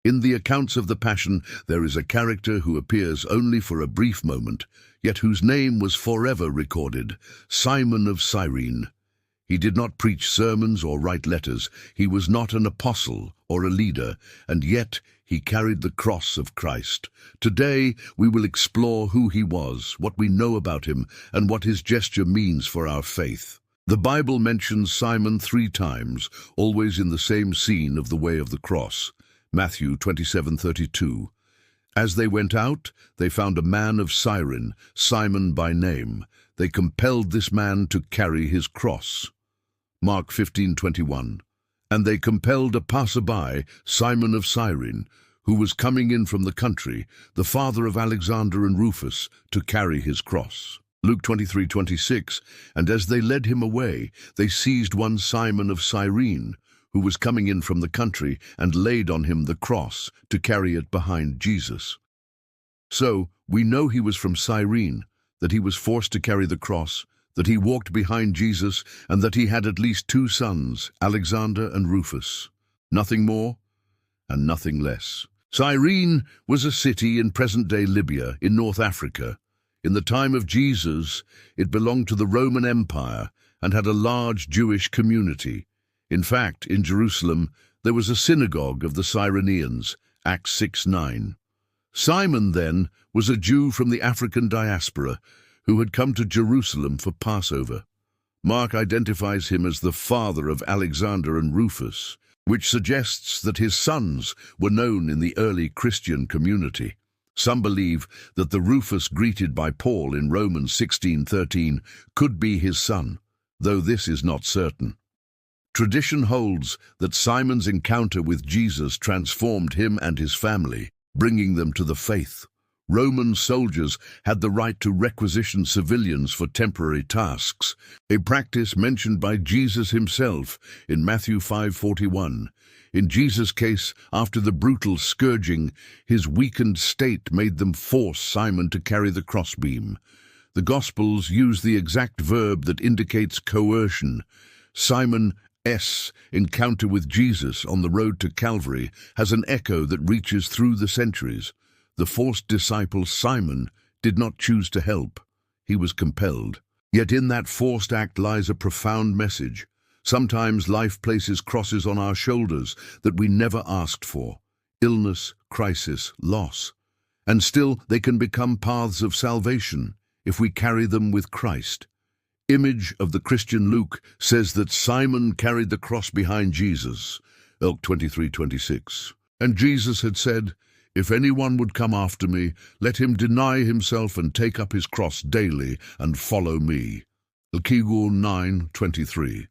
In the accounts of the Passion, there is a character who appears only for a brief moment, yet whose name was forever recorded, Simon of Cyrene. He did not preach sermons or write letters. He was not an apostle or a leader, and yet he carried the cross of Christ. Today, we will explore who he was, what we know about him, and what his gesture means for our faith. The Bible mentions Simon 3 times, always in the same scene of the way of the cross. Matthew 27:32. As they went out, they found a man of Cyrene, Simon by name. They compelled this man to carry his cross. Mark 15:21. And they compelled a passerby, Simon of Cyrene, who was coming in from the country, the father of Alexander and Rufus, to carry his cross. Luke 23:26. And as they led him away, they seized one Simon of Cyrene, who was coming in from the country, and laid on him the cross to carry it behind Jesus. So, we know he was from Cyrene, that he was forced to carry the cross, that he walked behind Jesus, and that he had at least 2 sons, Alexander and Rufus. Nothing more and nothing less. Cyrene was a city in present-day Libya, in North Africa. In the time of Jesus, it belonged to the Roman Empire and had a large Jewish community. In fact, in Jerusalem, there was a synagogue of the Cyreneans, Acts 6:9. Simon, then, was a Jew from the African diaspora who had come to Jerusalem for Passover. Mark identifies him as the father of Alexander and Rufus, which suggests that his sons were known in the early Christian community. Some believe that the Rufus greeted by Paul in Romans 16:13 could be his son, though this is not certain. Tradition holds that Simon's encounter with Jesus transformed him and his family, bringing them to the faith. Roman soldiers had the right to requisition civilians for temporary tasks, a practice mentioned by Jesus himself in Matthew 5:41. In Jesus' case, after the brutal scourging, his weakened state made them force Simon to carry the crossbeam. The Gospels use the exact verb that indicates coercion. Simon's encounter with Jesus on the road to Calvary has an echo that reaches through the centuries. The forced disciple Simon did not choose to help. He was compelled. Yet in that forced act lies a profound message. Sometimes life places crosses on our shoulders that we never asked for. Illness, crisis, loss. And still they can become paths of salvation if we carry them with Christ. Image of the Christian Luke says that Simon carried the cross behind Jesus, Luke 23:26. And Jesus had said, "If anyone would come after me, let him deny himself and take up his cross daily and follow me." Luke 9:23.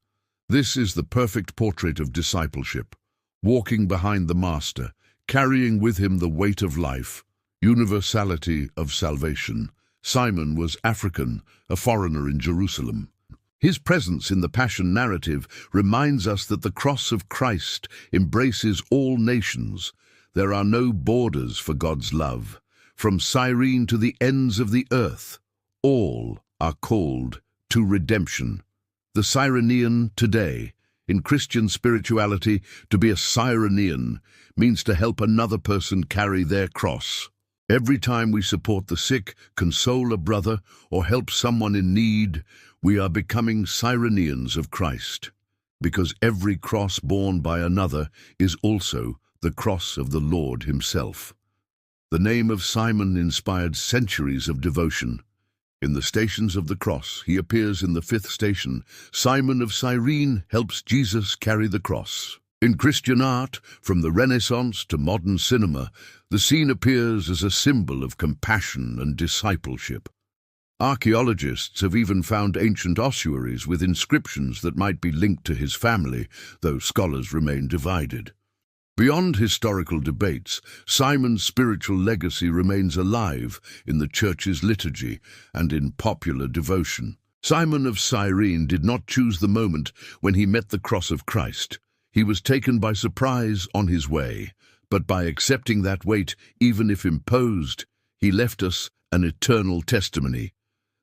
This is the perfect portrait of discipleship, walking behind the Master, carrying with him the weight of life, universality of salvation. Simon was African, a foreigner in Jerusalem. His presence in the Passion narrative reminds us that the cross of Christ embraces all nations. There are no borders for God's love. From Cyrene to the ends of the earth, all are called to redemption. The Cyrenean today, in Christian spirituality, to be a Cyrenean means to help another person carry their cross. Every time we support the sick, console a brother, or help someone in need, we are becoming Cyreneans of Christ, because every cross borne by another is also the cross of the Lord himself. The name of Simon inspired centuries of devotion. In the Stations of the Cross, he appears in the 5th station. Simon of Cyrene helps Jesus carry the cross. In Christian art, from the Renaissance to modern cinema, the scene appears as a symbol of compassion and discipleship. Archaeologists have even found ancient ossuaries with inscriptions that might be linked to his family, though scholars remain divided. Beyond historical debates, Simon's spiritual legacy remains alive in the Church's liturgy and in popular devotion. Simon of Cyrene did not choose the moment when he met the cross of Christ. He was taken by surprise on his way, but by accepting that weight, even if imposed, he left us an eternal testimony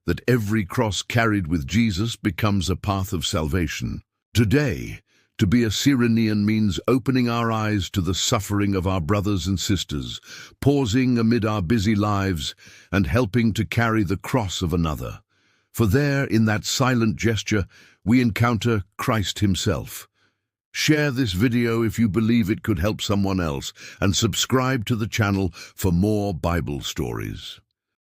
that every cross carried with Jesus becomes a path of salvation. Today, To be a Cyrenean means opening our eyes to the suffering of our brothers and sisters, pausing amid our busy lives, and helping to carry the cross of another. For there, in that silent gesture, we encounter Christ himself. Share this video if you believe it could help someone else, and subscribe to the channel for more Bible stories.